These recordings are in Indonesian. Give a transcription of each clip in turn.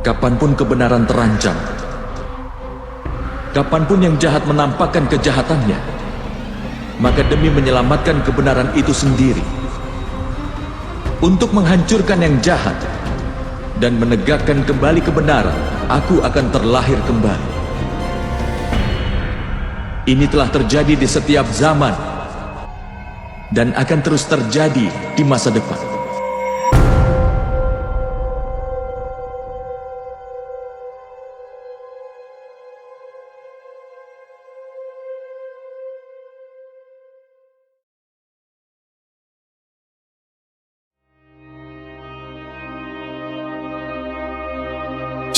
kapanpun kebenaran terancam, kapanpun yang jahat menampakkan kejahatannya, maka demi menyelamatkan kebenaran itu sendiri, untuk menghancurkan yang jahat dan menegakkan kembali kebenaran, aku akan terlahir kembali. Ini telah terjadi di setiap zaman dan akan terus terjadi di masa depan.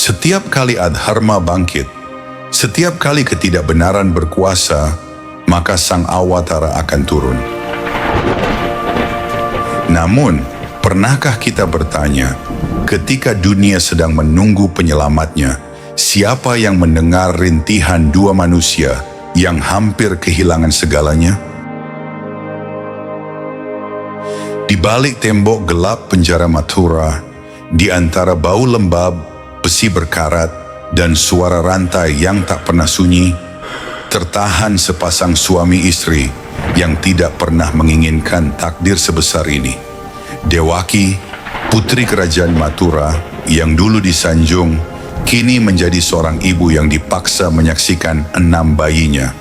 Setiap kali adharma bangkit, setiap kali ketidakbenaran berkuasa, maka sang awatara akan turun. Namun, pernahkah kita bertanya, ketika dunia sedang menunggu penyelamatnya, siapa yang mendengar rintihan dua manusia yang hampir kehilangan segalanya? Di balik tembok gelap penjara Mathura, di antara bau lembab, besi berkarat, dan suara rantai yang tak pernah sunyi, tertahan sepasang suami istri yang tidak pernah menginginkan takdir sebesar ini. Dewaki, putri kerajaan Mathura yang dulu disanjung, kini menjadi seorang ibu yang dipaksa menyaksikan 6 bayinya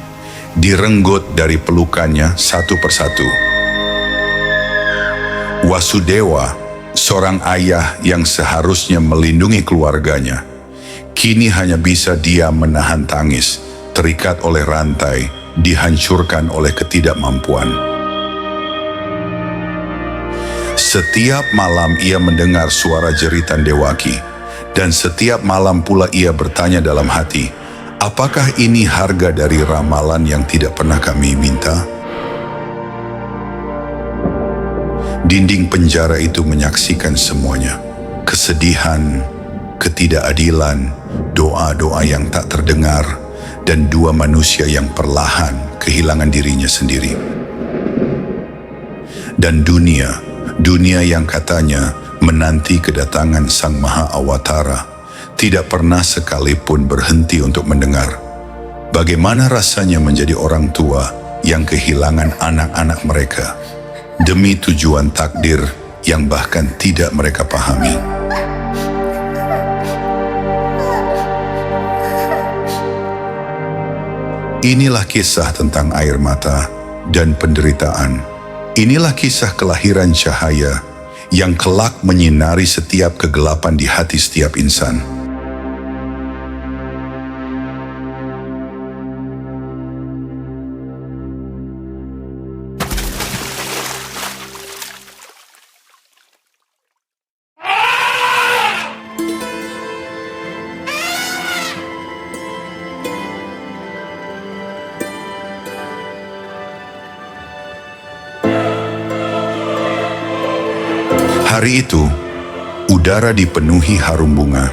direnggut dari pelukannya satu persatu. Wasudewa, seorang ayah yang seharusnya melindungi keluarganya, kini hanya bisa diam menahan tangis, terikat oleh rantai, dihancurkan oleh ketidakmampuan. Setiap malam ia mendengar suara jeritan Dewaki, dan setiap malam pula ia bertanya dalam hati, apakah ini harga dari ramalan yang tidak pernah kami minta? Dinding penjara itu menyaksikan semuanya. Kesedihan, ketidakadilan, doa-doa yang tak terdengar, dan dua manusia yang perlahan kehilangan dirinya sendiri. Dan dunia yang katanya menanti kedatangan Sang Maha Awatara, tidak pernah sekalipun berhenti untuk mendengar. Bagaimana rasanya menjadi orang tua yang kehilangan anak-anak mereka demi tujuan takdir yang bahkan tidak mereka pahami. Inilah kisah tentang air mata dan penderitaan. Inilah kisah kelahiran cahaya yang kelak menyinari setiap kegelapan di hati setiap insan. Hari itu, udara dipenuhi harum bunga,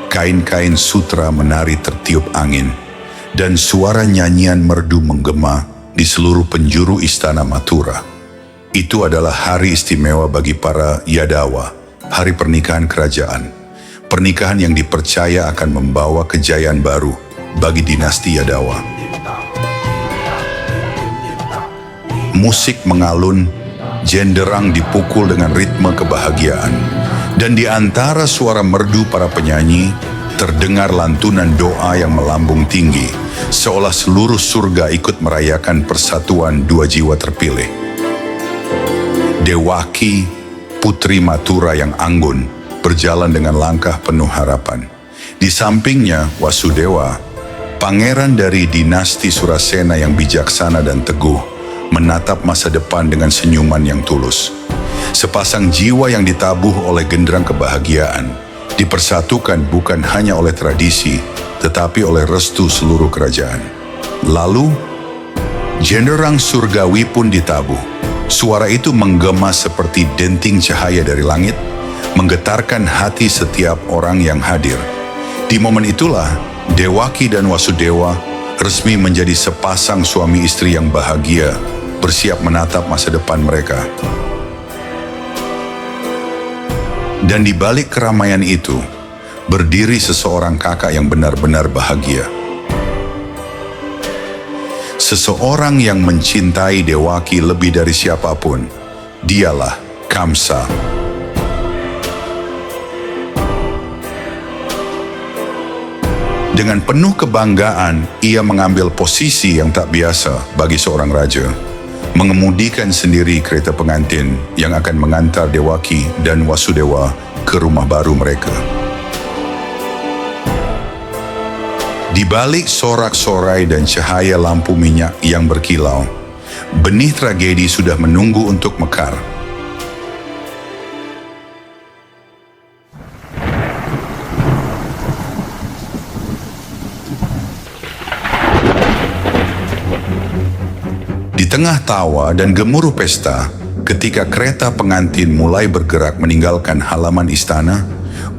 kain-kain sutra menari tertiup angin, dan suara nyanyian merdu menggema di seluruh penjuru istana Mathura. Itu adalah hari istimewa bagi para Yadawa, hari pernikahan kerajaan. Pernikahan yang dipercaya akan membawa kejayaan baru bagi dinasti Yadawa. Musik mengalun, jenderang dipukul dengan ritme kebahagiaan, dan di antara suara merdu para penyanyi terdengar lantunan doa yang melambung tinggi, seolah seluruh surga ikut merayakan persatuan dua jiwa terpilih. Dewaki, putri Mathura yang anggun, berjalan dengan langkah penuh harapan. Di sampingnya Wasudewa, pangeran dari dinasti Surasena yang bijaksana dan teguh, menatap masa depan dengan senyuman yang tulus. Sepasang jiwa yang ditabuh oleh genderang kebahagiaan, dipersatukan bukan hanya oleh tradisi, tetapi oleh restu seluruh kerajaan. Lalu, jenderang surgawi pun ditabuh. Suara itu menggema seperti denting cahaya dari langit, menggetarkan hati setiap orang yang hadir. Di momen itulah, Dewaki dan Wasudewa resmi menjadi sepasang suami istri yang bahagia, bersiap menatap masa depan mereka. Dan di balik keramaian itu, berdiri seseorang kakak yang benar-benar bahagia. Seseorang yang mencintai Dewaki lebih dari siapapun, dialah Kamsa. Dengan penuh kebanggaan, ia mengambil posisi yang tak biasa bagi seorang raja, mengemudikan sendiri kereta pengantin yang akan mengantar Dewaki dan Wasudewa ke rumah baru mereka. Di balik sorak-sorai dan cahaya lampu minyak yang berkilau, benih tragedi sudah menunggu untuk mekar. Di tengah tawa dan gemuruh pesta, ketika kereta pengantin mulai bergerak meninggalkan halaman istana,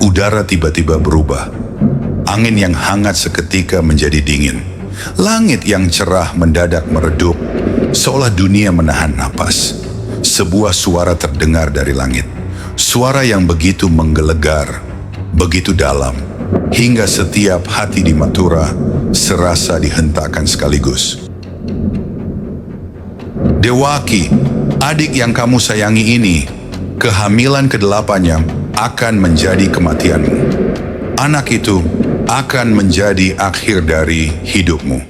udara tiba-tiba berubah. Angin yang hangat seketika menjadi dingin. Langit yang cerah mendadak meredup, seolah dunia menahan napas. Sebuah suara terdengar dari langit. Suara yang begitu menggelegar, begitu dalam, hingga setiap hati di Mathura serasa dihentakkan sekaligus. Dewaki, adik yang kamu sayangi ini, kehamilan ke-8-nya akan menjadi kematianmu. Anak itu akan menjadi akhir dari hidupmu.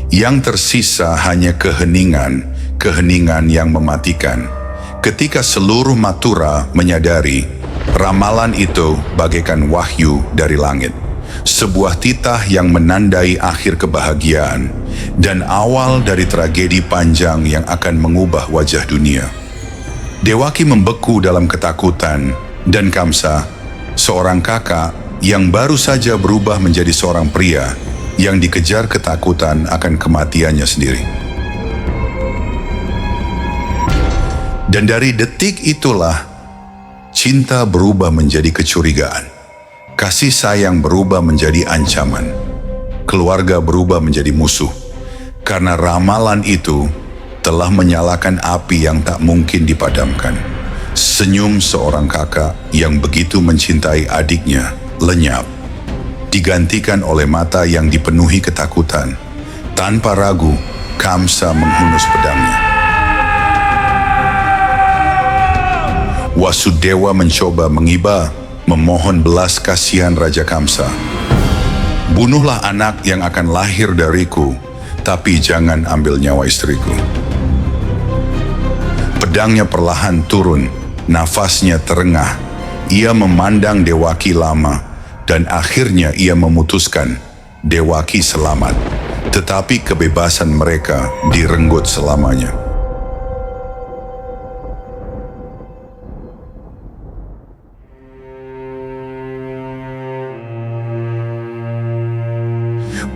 Yang tersisa hanya keheningan yang mematikan. Ketika seluruh Mathura menyadari, ramalan itu bagaikan wahyu dari langit. Sebuah titah yang menandai akhir kebahagiaan dan awal dari tragedi panjang yang akan mengubah wajah dunia. Dewaki membeku dalam ketakutan, dan Kamsa, seorang kakak yang baru saja berubah menjadi seorang pria yang dikejar ketakutan akan kematiannya sendiri. Dan dari detik itulah, cinta berubah menjadi kecurigaan. Kasih sayang berubah menjadi ancaman. Keluarga berubah menjadi musuh. Karena ramalan itu telah menyalakan api yang tak mungkin dipadamkan. Senyum seorang kakak yang begitu mencintai adiknya lenyap, digantikan oleh mata yang dipenuhi ketakutan. Tanpa ragu, Kamsa menghunus pedangnya. Wasudewa mencoba mengiba, memohon belas kasihan Raja Kamsa. Bunuhlah anak yang akan lahir dariku, tapi jangan ambil nyawa istriku. Pedangnya perlahan turun, nafasnya terengah. Ia memandang Dewaki lama, dan akhirnya ia memutuskan Dewaki selamat, tetapi kebebasan mereka direnggut selamanya.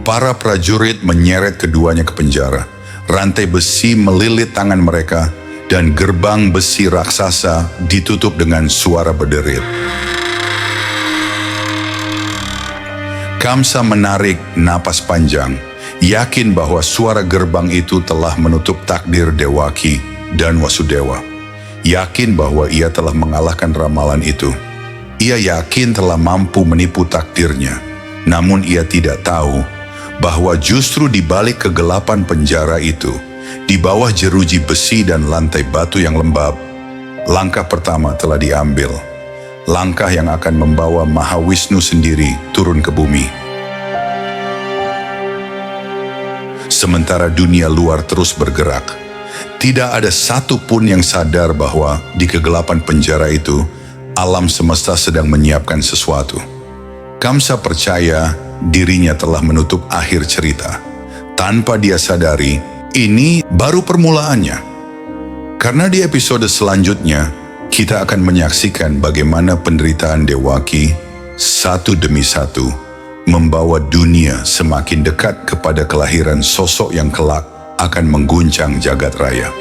Para prajurit menyeret keduanya ke penjara. Rantai besi melilit tangan mereka, dan gerbang besi raksasa ditutup dengan suara berderit. Kamsa menarik napas panjang, yakin bahwa suara gerbang itu telah menutup takdir Dewaki dan Wasudewa. Yakin bahwa ia telah mengalahkan ramalan itu. Ia yakin telah mampu menipu takdirnya, namun ia tidak tahu bahwa justru di balik kegelapan penjara itu, di bawah jeruji besi dan lantai batu yang lembab, langkah pertama telah diambil. Langkah yang akan membawa Mahawisnu sendiri turun ke bumi. Sementara dunia luar terus bergerak, tidak ada satu pun yang sadar bahwa di kegelapan penjara itu, alam semesta sedang menyiapkan sesuatu. Kamsa percaya dirinya telah menutup akhir cerita. Tanpa dia sadari, ini baru permulaannya. Karena di episode selanjutnya, kita akan menyaksikan bagaimana penderitaan Dewaki satu demi satu membawa dunia semakin dekat kepada kelahiran sosok yang kelak akan mengguncang jagat raya.